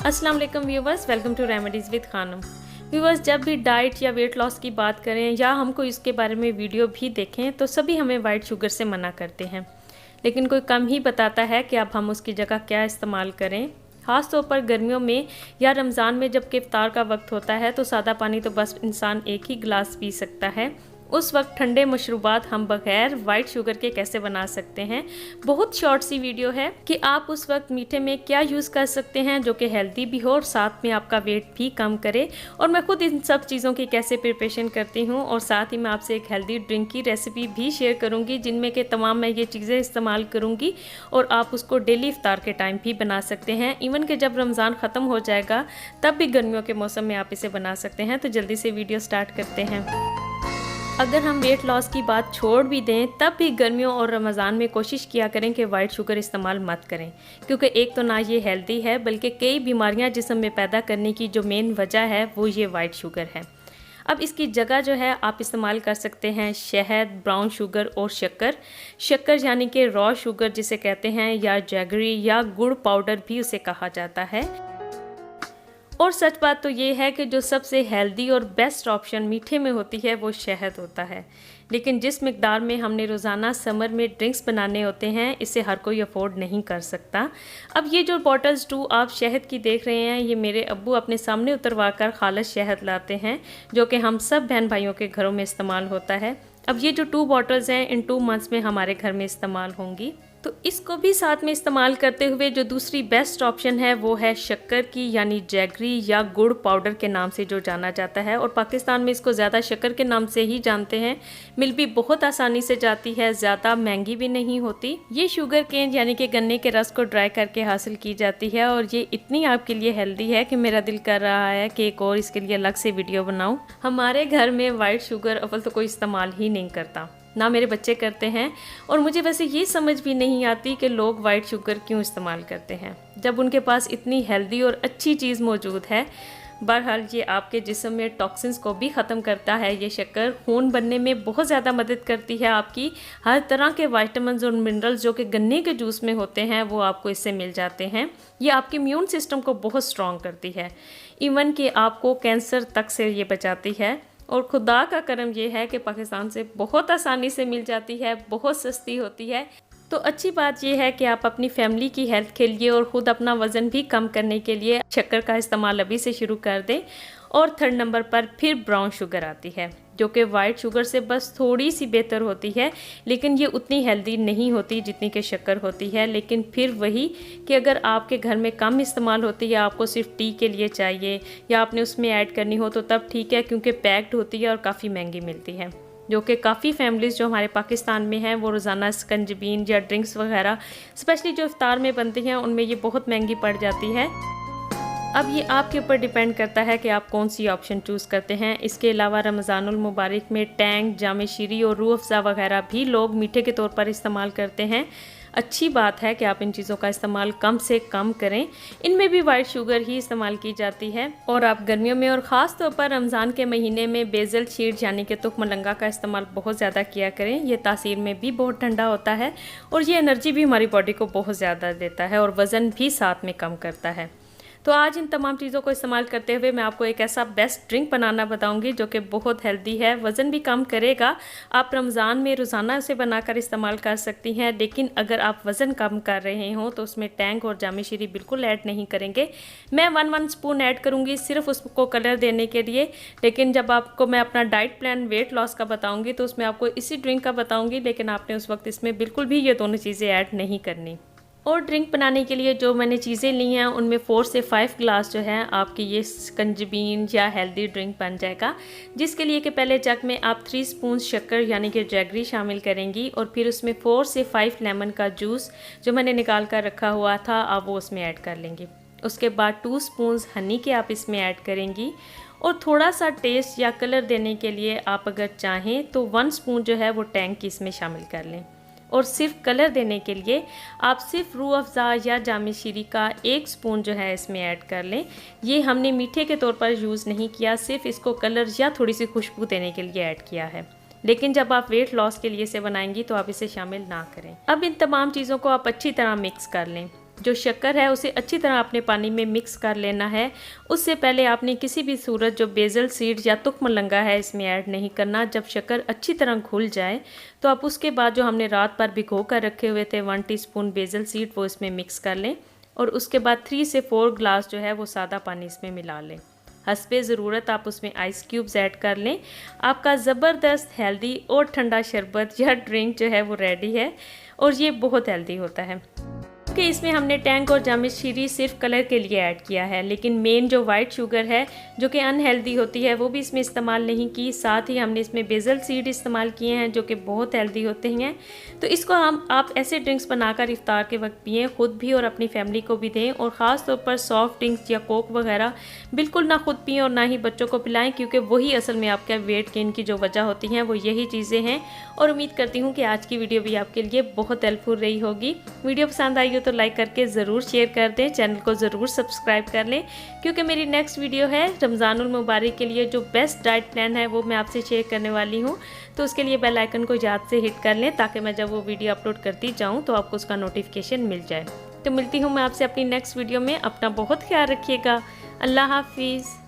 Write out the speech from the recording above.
अस्सलाम वालेकुम viewers, welcome to remedies with Khanam. Viewers, जब भी डाइट या वेट लॉस की बात करें या हमको इसके बारे में वीडियो भी देखें तो सभी हमें वाइट शुगर से मना करते हैं, लेकिन कोई कम ही बताता है कि अब हम उसकी जगह क्या इस्तेमाल करें। ख़ास तौर पर गर्मियों में या रमज़ान में जब कि इफ्तार का वक्त होता है तो सादा पानी तो बस इंसान एक ही गिलास पी सकता है। उस वक्त ठंडे मशरूबात हम बगैर वाइट शुगर के कैसे बना सकते हैं। बहुत शॉर्ट सी वीडियो है कि आप उस वक्त मीठे में क्या यूज़ कर सकते हैं जो कि हेल्दी भी हो और साथ में आपका वेट भी कम करे। और मैं खुद इन सब चीज़ों की कैसे प्रिपरेशन करती हूँ और साथ ही मैं आपसे एक हेल्दी ड्रिंक की रेसिपी भी शेयर करूँगी जिनमें के तमाम मैं ये चीज़ें इस्तेमाल करूँगी और आप उसको डेली इफ्तार के टाइम भी बना सकते हैं। इवन कि जब रमज़ान ख़त्म हो जाएगा तब भी गर्मियों के मौसम में आप इसे बना सकते हैं। तो जल्दी से वीडियो स्टार्ट करते हैं। अगर हम वेट लॉस की बात छोड़ भी दें तब भी गर्मियों और रमज़ान में कोशिश किया करें कि वाइट शुगर इस्तेमाल मत करें, क्योंकि एक तो ना ये हेल्दी है बल्कि कई बीमारियां जिस्म में पैदा करने की जो मेन वजह है वो ये वाइट शुगर है। अब इसकी जगह जो है आप इस्तेमाल कर सकते हैं शहद, ब्राउन शुगर और शक्कर यानी कि रॉ शुगर जिसे कहते हैं, या जैगरी या गुड़ पाउडर भी उसे कहा जाता है। और सच बात तो ये है कि जो सबसे हेल्दी और बेस्ट ऑप्शन मीठे में होती है वो शहद होता है, लेकिन जिस मिकदार में हमने रोज़ाना समर में ड्रिंक्स बनाने होते हैं इसे हर कोई अफोर्ड नहीं कर सकता। अब ये जो बॉटल्स 2 आप शहद की देख रहे हैं, ये मेरे अब्बू अपने सामने उतरवा कर खालिस शहद लाते हैं जो कि हम सब बहन भाइयों के घरों में इस्तेमाल होता है। अब ये जो 2 बॉटल्स हैं इन 2 मंथ्स में हमारे घर में इस्तेमाल होंगी। तो इसको भी साथ में इस्तेमाल करते हुए जो दूसरी बेस्ट ऑप्शन है वो है शक्कर की, यानी जैगरी या गुड़ पाउडर के नाम से जो जाना जाता है, और पाकिस्तान में इसको ज़्यादा शक्कर के नाम से ही जानते हैं। मिल भी बहुत आसानी से जाती है, ज़्यादा महंगी भी नहीं होती। ये शुगर केन यानी कि गन्ने के रस को ड्राई करके हासिल की जाती है और ये इतनी आपके लिए हेल्दी है कि मेरा दिल कर रहा है कि एक और इसके लिए अलग से वीडियो बनाऊँ। हमारे घर में वाइट शुगर अव्वल तो कोई इस्तेमाल ही नहीं करता, ना मेरे बच्चे करते हैं, और मुझे वैसे ये समझ भी नहीं आती कि लोग वाइट शुगर क्यों इस्तेमाल करते हैं जब उनके पास इतनी हेल्दी और अच्छी चीज़ मौजूद है। बहरहाल ये आपके जिस्म में टॉक्सिन्स को भी ख़त्म करता है। ये शक्कर खून बनने में बहुत ज़्यादा मदद करती है। आपकी हर तरह के विटामिन्स और मिनरल्स जो कि गन्ने के जूस में होते हैं वो आपको इससे मिल जाते हैं। ये आपके इम्यून सिस्टम को बहुत स्ट्रॉन्ग करती है, इवन कि आपको कैंसर तक से ये बचाती है। और खुदा का करम ये है कि पाकिस्तान से बहुत आसानी से मिल जाती है, बहुत सस्ती होती है। तो अच्छी बात यह है कि आप अपनी फैमिली की हेल्थ के लिए और ख़ुद अपना वज़न भी कम करने के लिए शक्कर का इस्तेमाल अभी से शुरू कर दें। और 3rd नंबर पर फिर ब्राउन शुगर आती है जो कि वाइट शुगर से बस थोड़ी सी बेहतर होती है, लेकिन ये उतनी हेल्दी नहीं होती जितनी कि शक्कर होती है। लेकिन फिर वही कि अगर आपके घर में कम इस्तेमाल होती है, आपको सिर्फ टी के लिए चाहिए या आपने उसमें ऐड करनी हो तो तब ठीक है, क्योंकि पैक्ड होती है और काफ़ी महंगी मिलती है। जो कि काफ़ी फैमिलीज़ जो हमारे पाकिस्तान में हैं वो रोज़ाना स्कंजबीन या ड्रिंक्स वगैरह स्पेशली जो इफ्तार में बनती हैं उनमें ये बहुत महंगी पड़ जाती है। अब ये आपके ऊपर डिपेंड करता है कि आप कौन सी ऑप्शन चूज़ करते हैं। इसके अलावा रमज़ानुल मुबारक में टैंग, जाम शीरी और रूह अफ़ज़ा वगैरह भी लोग मीठे के तौर पर इस्तेमाल करते हैं। अच्छी बात है कि आप इन चीज़ों का इस्तेमाल कम से कम करें, इनमें भी वाइट शुगर ही इस्तेमाल की जाती है। और आप गर्मियों में और ख़ास तौर पर रमज़ान के महीने में बेज़ल शीड यानी कि तुख मलंगा का इस्तेमाल बहुत ज़्यादा किया करें। ये तासीर में भी बहुत ठंडा होता है और ये एनर्जी भी हमारी बॉडी को बहुत ज़्यादा देता है और वज़न भी साथ में कम करता है। तो आज इन तमाम चीज़ों को इस्तेमाल करते हुए मैं आपको एक ऐसा बेस्ट ड्रिंक बनाना बताऊंगी जो कि बहुत हेल्दी है, वज़न भी कम करेगा। आप रमज़ान में रोज़ाना इसे बनाकर इस्तेमाल कर सकती हैं, लेकिन अगर आप वज़न कम कर रहे हों तो उसमें टैंग और जाम शीरी बिल्कुल ऐड नहीं करेंगे। मैं 1 स्पून ऐड करूँगी सिर्फ उसको कलर देने के लिए, लेकिन जब आपको मैं अपना डाइट प्लान वेट लॉस का बताऊँगी तो उसमें आपको इसी ड्रिंक का बताऊँगी, लेकिन आपने उस वक्त इसमें बिल्कुल भी ये दोनों चीज़ें ऐड नहीं करनी। और ड्रिंक बनाने के लिए जो मैंने चीज़ें ली हैं उनमें 4 से 5 ग्लास जो है आपकी ये स्कंजबीन या हेल्दी ड्रिंक बन जाएगा, जिसके लिए कि पहले जग में आप 3 स्पून शक्कर यानी कि जैगरी शामिल करेंगी और फिर उसमें 4 से 5 लेमन का जूस जो मैंने निकाल कर रखा हुआ था आप वो उसमें ऐड कर लेंगी। उसके बाद 2 स्पून हनी के आप इसमें ऐड करेंगी और थोड़ा सा टेस्ट या कलर देने के लिए आप अगर चाहें तो 1 स्पून जो है वो टैंग की इसमें शामिल कर लें। और सिर्फ कलर देने के लिए आप सिर्फ रूह अफ़ज़ा या जाम शीरी का 1 स्पून जो है इसमें ऐड कर लें। ये हमने मीठे के तौर पर यूज़ नहीं किया, सिर्फ इसको कलर या थोड़ी सी खुशबू देने के लिए ऐड किया है। लेकिन जब आप वेट लॉस के लिए इसे बनाएंगी तो आप इसे शामिल ना करें। अब इन तमाम चीज़ों को आप अच्छी तरह मिक्स कर लें। जो शक्कर है उसे अच्छी तरह अपने पानी में मिक्स कर लेना है। उससे पहले आपने किसी भी सूरत जो बेसल सीड या तुख मलंगा है इसमें ऐड नहीं करना। जब शक्कर अच्छी तरह घुल जाए तो आप उसके बाद जो हमने रात भर भिगो कर रखे हुए थे 1 टीस्पून बेसल सीड वो इसमें मिक्स कर लें और उसके बाद 3 से 4 ग्लास जो है वो सादा पानी इसमें मिला लें। हस्बे ज़रूरत आप उसमें आइस क्यूब्स ऐड कर लें। आपका ज़बरदस्त हेल्दी और ठंडा शरबत या ड्रिंक जो है वो रेडी है और ये बहुत हेल्दी होता है। कि इसमें हमने टैंग और जामिश्री सिर्फ कलर के लिए ऐड किया है, लेकिन मेन जो वाइट शुगर है जो कि अनहेल्दी होती है वो भी इसमें इस्तेमाल नहीं की। साथ ही हमने इसमें बेसल सीड इस्तेमाल किए हैं जो कि बहुत हेल्दी होते हैं। तो इसको आप ऐसे ड्रिंक्स बनाकर इफ्तार के वक्त पिएं, खुद भी और अपनी फैमिली को भी दें। और ख़ास तौर पर सॉफ्ट ड्रिंक्स या कोक वगैरह बिल्कुल ना खुद पिएं और ना ही बच्चों को पिलाएं, क्योंकि वही असल में आपका वेट गेन की जो वजह होती हैं वो यही चीज़ें हैं। और उम्मीद करती हूँ कि आज की वीडियो भी आपके लिए बहुत हेल्पफुल रही होगी। वीडियो पसंद आई हो तो लाइक करके ज़रूर शेयर कर दें, चैनल को ज़रूर सब्सक्राइब कर लें, क्योंकि मेरी नेक्स्ट वीडियो है रमज़ानुल मुबारक के लिए जो बेस्ट डाइट प्लान है वो मैं आपसे शेयर करने वाली हूँ। तो उसके लिए बेल आइकन को याद से हिट कर लें ताकि मैं जब वो वीडियो अपलोड करती जाऊँ तो आपको उसका नोटिफिकेशन मिल जाए। तो मिलती हूँ मैं आपसे अपनी नेक्स्ट वीडियो में। अपना बहुत ख्याल रखिएगा। अल्लाह हाफिज़।